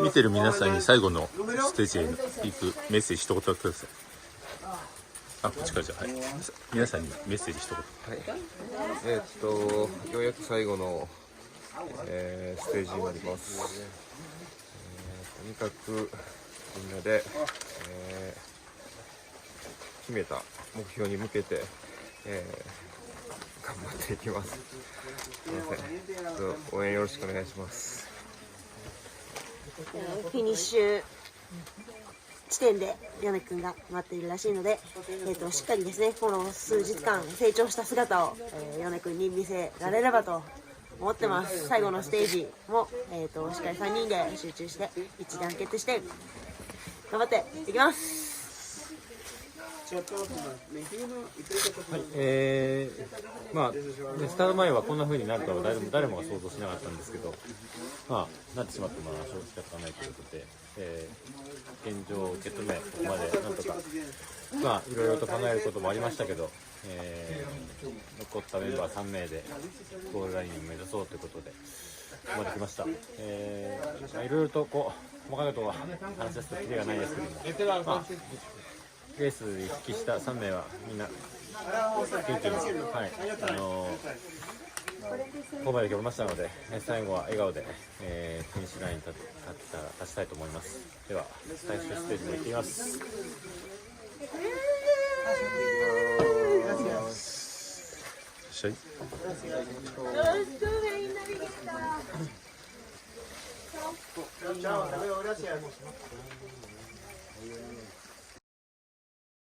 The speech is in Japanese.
見てる皆さんに最後のステージへ行くメッセージ一言ください。こっちからじゃあ、はい、皆さんにメッセージ一言。はい、ようやく最後の、ステージになります。とにかくみんなで、決めた目標に向けて、頑張っていきます。すみません、応援よろしくお願いします。フィニッシュ地点で米くんが待っているらしいので、しっかりですね、この数日間成長した姿を、米くんに見せられればと思ってます。最後のステージも、しっかり3人で集中して一致団結して頑張っていきます。はい、スタート前はこんな風になるとは誰もが想像しなかったんですけど、なってしまっても正直仕方がないということで、現状を受け止め、ここまでなんとか、いろいろと考えることもありましたけど、残ったメンバー3名でゴールラインを目指そうということで、ここまで来ました。いろいろと細かいことは話し出すとキリがないですけども、レースに復帰した3名はみんな元気に、ここまで来ましたので、最後は笑顔で、フィニッシュラインに立ちたいと思います。では最終ステージに行ってみます。Chao, hasta luego, gracias.